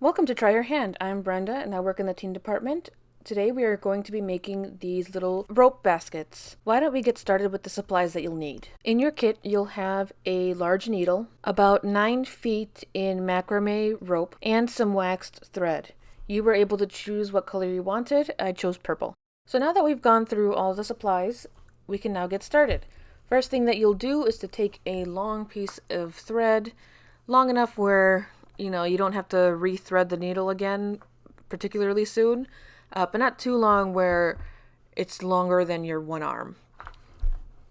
Welcome to Try Your Hand. I'm Brenda and I work in the teen department. Today we are going to be making these little rope baskets. Why don't we get started with the supplies that you'll need. In your kit you'll have a large needle, about 9 feet in macrame rope, and some waxed thread. You were able to choose what color you wanted. I chose purple. So now that we've gone through all the supplies, we can now get started. First thing that you'll do is to take a long piece of thread, long enough where you don't have to rethread the needle again particularly soon, but not too long where it's longer than your one arm.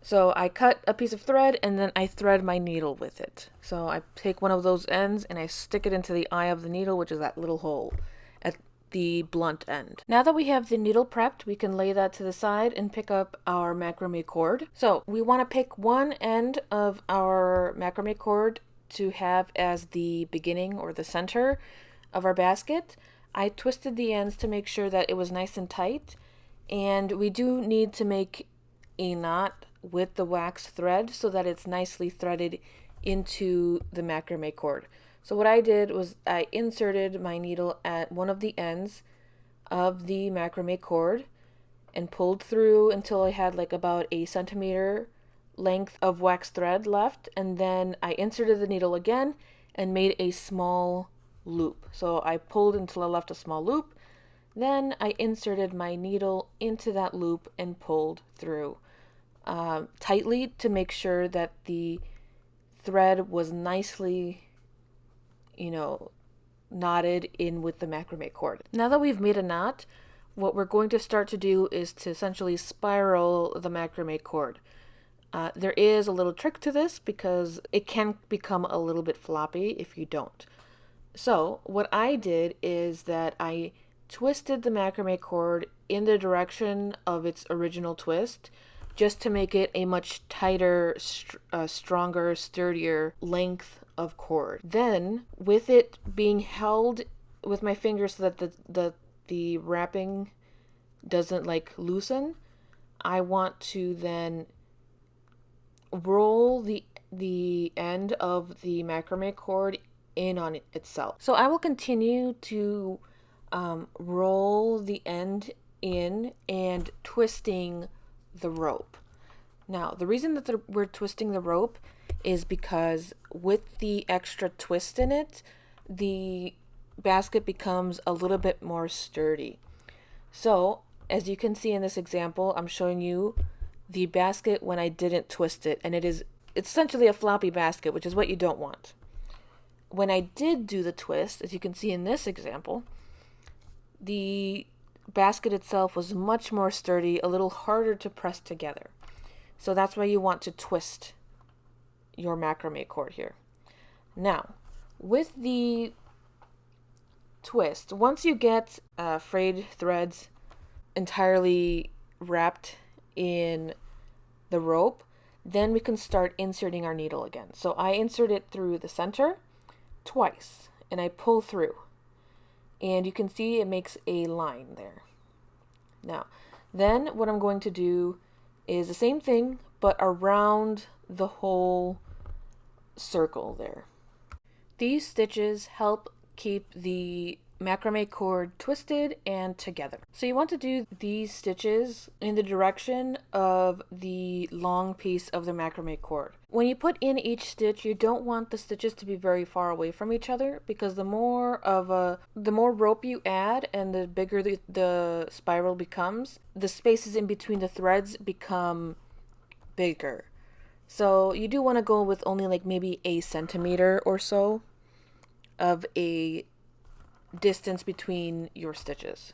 So I cut a piece of thread and then I thread my needle with it. So I take one of those ends and I stick it into the eye of the needle, which is that little hole at the blunt end. Now that we have the needle prepped, we can lay that to the side and pick up our macrame cord. So we want to pick one end of our macrame cord to have as the beginning or the center of our basket. I twisted the ends to make sure that it was nice and tight, and we do need to make a knot with the wax thread so that it's nicely threaded into the macrame cord. So what I did was I inserted my needle at one of the ends of the macrame cord and pulled through until I had like about a centimeter length of wax thread left, and then I inserted the needle again and made a small loop. So I pulled until I left a small loop, then I inserted my needle into that loop and pulled through tightly to make sure that the thread was nicely knotted in with the macrame cord. Now that we've made a knot, what we're going to start to do is to essentially spiral the macrame cord. There is a little trick to this because it can become a little bit floppy if you don't. So what I did is that I twisted the macrame cord in the direction of its original twist just to make it a much tighter, stronger, sturdier length of cord. Then with it being held with my fingers so that the wrapping doesn't loosen, I want to then roll the end of the macrame cord in on itself. So I will continue to roll the end in and twisting the rope. Now, the reason that we're twisting the rope is because with the extra twist in it, the basket becomes a little bit more sturdy. So, as you can see in this example, I'm showing you the basket when I didn't twist it, and it's essentially a floppy basket, which is what you don't want. When I did do the twist, as you can see in this example, the basket itself was much more sturdy, a little harder to press together. So that's why you want to twist your macrame cord here. Now, with the twist, once you get frayed threads entirely wrapped in the rope, then we can start inserting our needle again. So I insert it through the center twice and I pull through, and you can see it makes a line there. Now then what I'm going to do is the same thing but around the whole circle there. These stitches help keep the macrame cord twisted and together. So you want to do these stitches in the direction of the long piece of the macrame cord. When you put in each stitch, you don't want the stitches to be very far away from each other, because the more rope you add and the bigger the spiral becomes, the spaces in between the threads become bigger. So you do want to go with only maybe a centimeter or so of a distance between your stitches.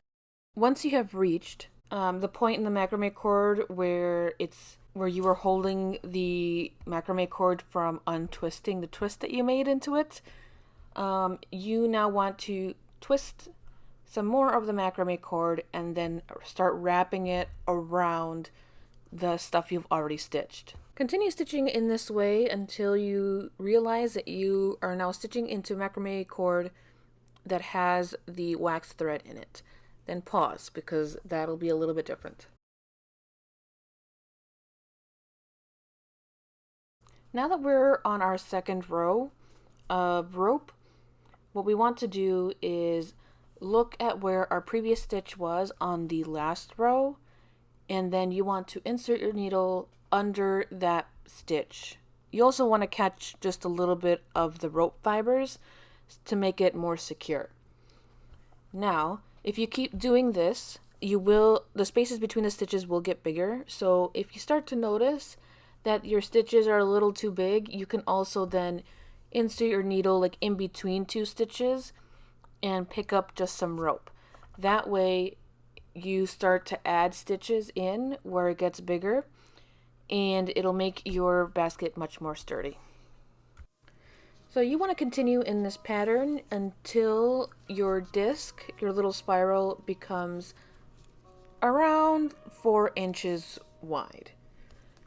Once you have reached the point in the macrame cord where you were holding the macrame cord from untwisting the twist that you made into it, you now want to twist some more of the macrame cord and then start wrapping it around the stuff you've already stitched. Continue stitching in this way until you realize that you are now stitching into macrame cord that has the wax thread in it. Then pause, because that'll be a little bit different. Now that we're on our second row of rope, what we want to do is look at where our previous stitch was on the last row, and then you want to insert your needle under that stitch. You also want to catch just a little bit of the rope fibers to make it more secure. Now, if you keep doing this, the spaces between the stitches will get bigger. So if you start to notice that your stitches are a little too big, you can also then insert your needle like in between two stitches and pick up just some rope. That way you start to add stitches in where it gets bigger, and it'll make your basket much more sturdy. So you want to continue in this pattern until your disc, your little spiral, becomes around 4 inches wide.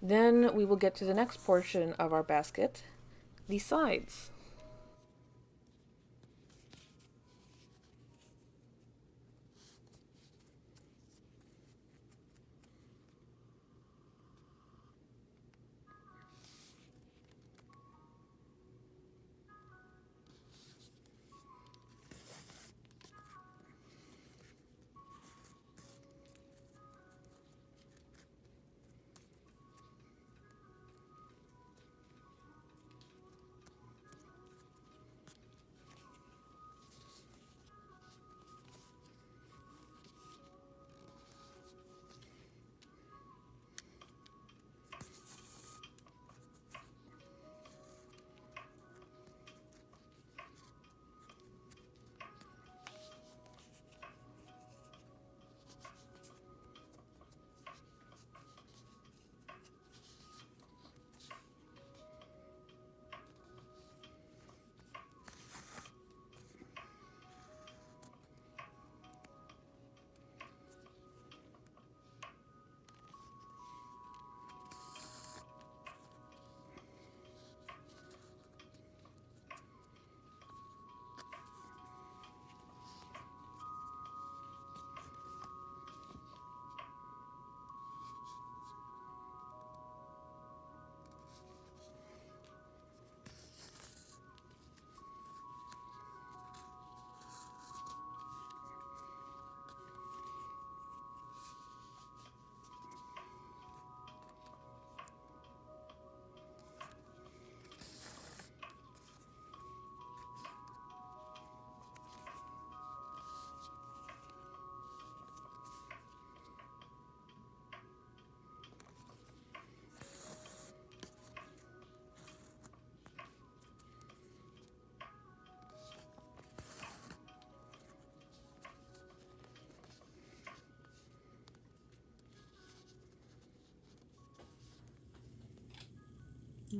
Then we will get to the next portion of our basket, the sides.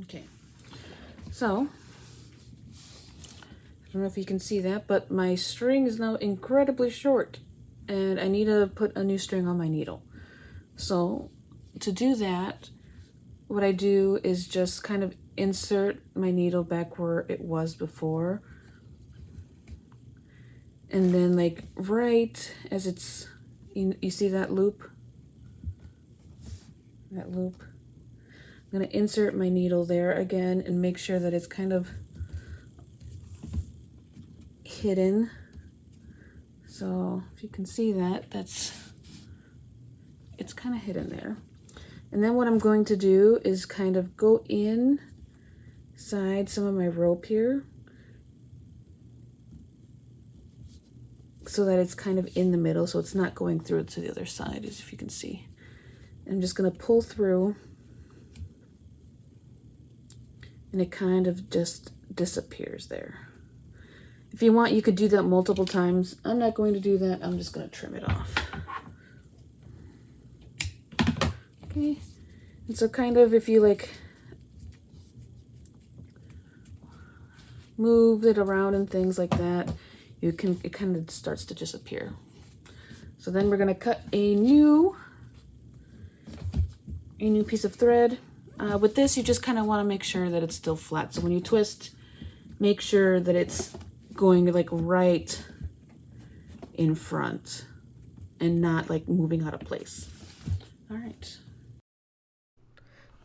Okay, so I don't know if you can see that, but my string is now incredibly short and I need to put a new string on my needle. So to do that, what I do is just kind of insert my needle back where it was before. And then like right as it's, you see that loop? That loop. I'm going to insert my needle there again and make sure that it's kind of hidden. So if you can see that, it's kind of hidden there. And then what I'm going to do is kind of go inside some of my rope here so that it's kind of in the middle, so it's not going through to the other side, as if you can see. I'm just going to pull through and it kind of just disappears there. If you want, you could do that multiple times. I'm not going to do that. I'm just going to trim it off. Okay. And so kind of if you like move it around and things like that, it kind of starts to disappear. So then we're going to cut a new piece of thread. With this, you just kind of want to make sure that it's still flat. So when you twist, make sure that it's going like right in front and not like moving out of place. All right.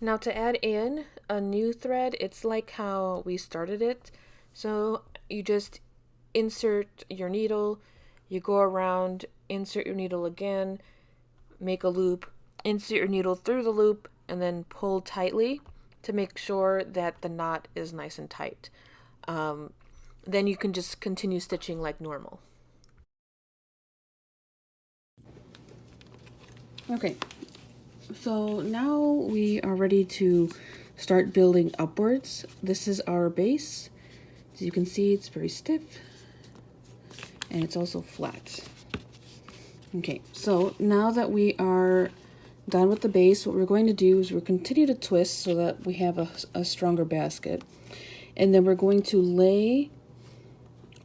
Now to add in a new thread, it's like how we started it. So you just insert your needle, you go around, insert your needle again, make a loop, insert your needle through the loop, and then pull tightly to make sure that the knot is nice and tight. Then you can just continue stitching like normal. Okay, so now we are ready to start building upwards. This is our base. As you can see, it's very stiff and it's also flat. Okay, so now that we are done with the base, what we're going to do is we'll continue to twist so that we have a stronger basket. And then we're going to lay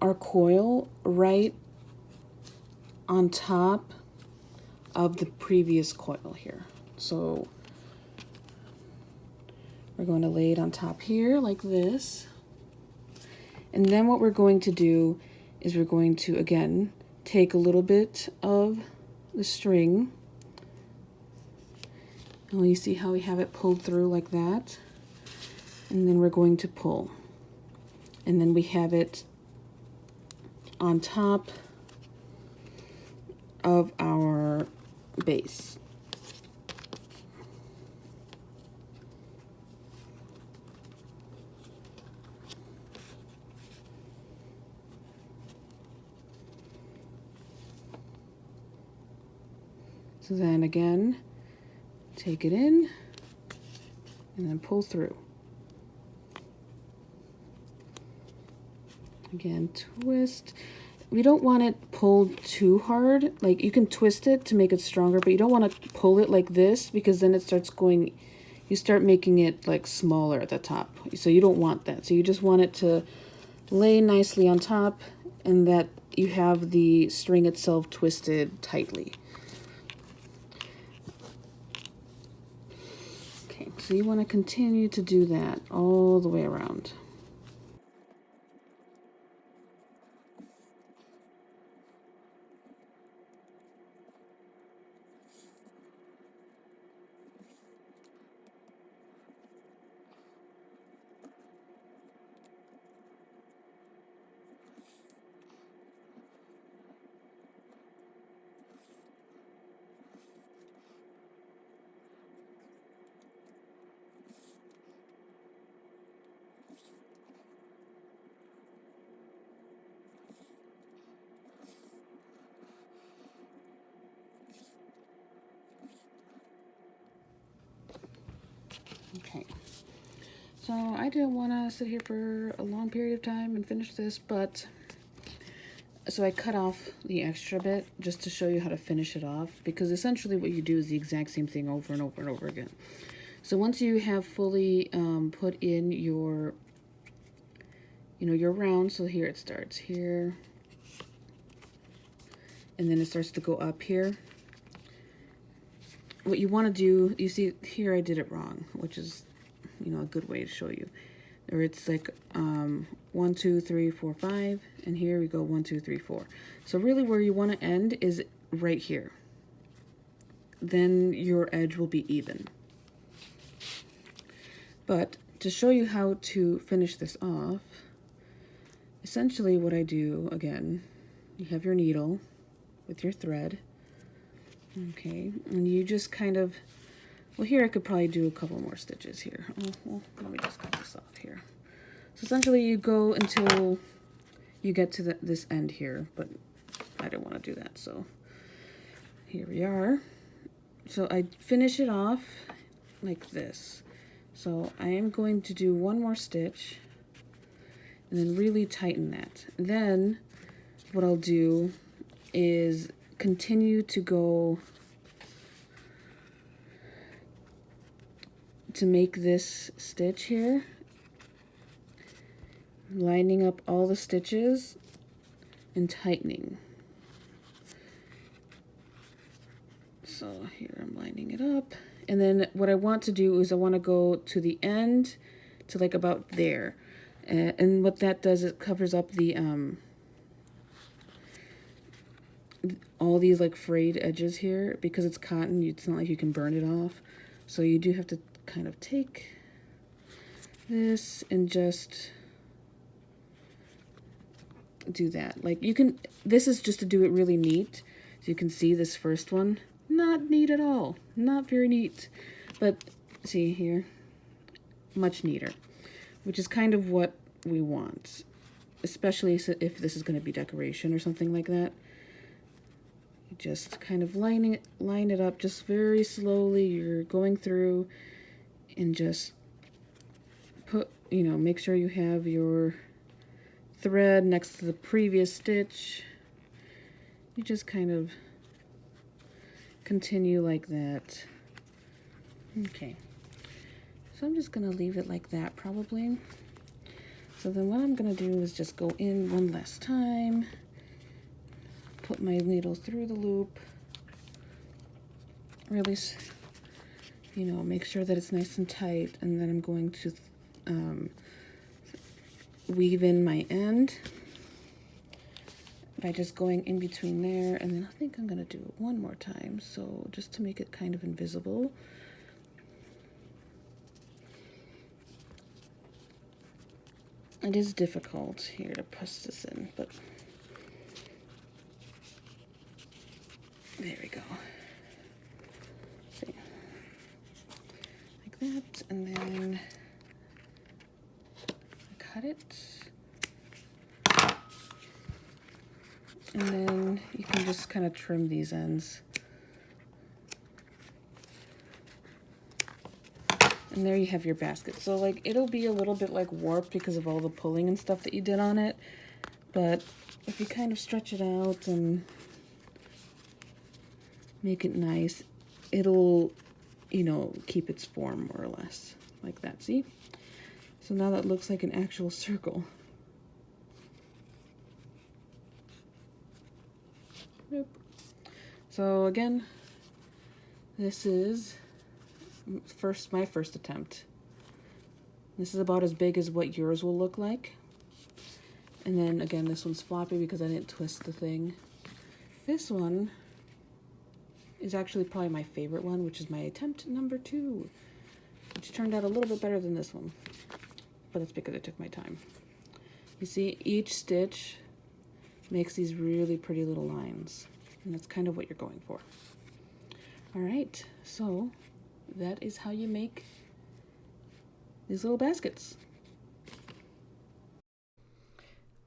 our coil right on top of the previous coil here. So we're going to lay it on top here like this. And then what we're going to do is we're going to, again, take a little bit of the string. And you see how we have it pulled through like that. And then we're going to pull. And then we have it on top of our base. So then again, take it in and then pull through. Again, twist. We don't want it pulled too hard. Like, you can twist it to make it stronger, but you don't want to pull it like this because then it starts going, you start making it like smaller at the top. So you don't want that. So you just want it to lay nicely on top and that you have the string itself twisted tightly. Okay, so you want to continue to do that all the way around. Okay, so I didn't want to sit here for a long period of time and finish this, but so I cut off the extra bit just to show you how to finish it off, because essentially what you do is the exact same thing over and over and over again. So once you have fully put in your, your round, so here it starts here, and then it starts to go up here. What you want to do, you see here I did it wrong, which is, a good way to show you. Or it's like 1, 2, 3, 4, 5, and here we go 1, 2, 3, 4. So really where you want to end is right here. Then your edge will be even. But to show you how to finish this off, essentially what I do, again, you have your needle with your thread. Okay, and you just kind of, well, here I could probably do a couple more stitches here. Oh, well, let me just cut this off here. So essentially you go until you get to this end here, but I don't want to do that, so here we are. So I finish it off like this. So I am going to do one more stitch and then really tighten that. Then what I'll do is continue to go to make this stitch here, lining up all the stitches and tightening. So here I'm lining it up, and then what I want to do is I want to go to the end to like about there, and what that does is it covers up the all these like frayed edges here. Because it's cotton, it's not like you can burn it off, so you do have to kind of take this and just do that. Like you can, this is just to do it really neat. So you can see this first one, not neat at all, not very neat. But see here, much neater, which is kind of what we want, especially if this is going to be decoration or something like that. You just kind of line it up just very slowly. You're going through and just put, make sure you have your thread next to the previous stitch. You just kind of continue like that. Okay, so I'm just gonna leave it like that probably. So then what I'm gonna do is just go in one last time, put my needle through the loop, really, make sure that it's nice and tight, and then I'm going to weave in my end by just going in between there, and then I think I'm gonna do it one more time, so just to make it kind of invisible. It is difficult here to press this in, but there we go. See, like that, and then cut it, and then you can just kind of trim these ends. And there you have your basket. So like it'll be a little bit like warped because of all the pulling and stuff that you did on it. But if you kind of stretch it out and make it nice, it'll, keep its form more or less. Like that, see? So now that looks like an actual circle. Nope. So again, this is my first attempt. This is about as big as what yours will look like. And then again, this one's floppy because I didn't twist the thing. This one is actually probably my favorite one, which is my attempt number 2, which turned out a little bit better than this one, but that's because I took my time. You see, each stitch makes these really pretty little lines, and that's kind of what you're going for. All right, so that is how you make these little baskets.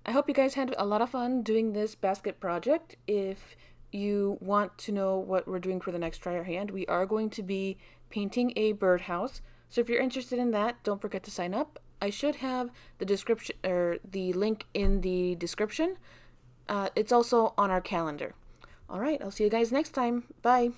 I hope you guys had a lot of fun doing this basket project. If you want to know what we're doing for the next Try Our Hand, we are going to be painting a birdhouse. So if you're interested in that, don't forget to sign up. I should have the description or the link in the description. It's also on our calendar. All right, I'll see you guys next time. Bye.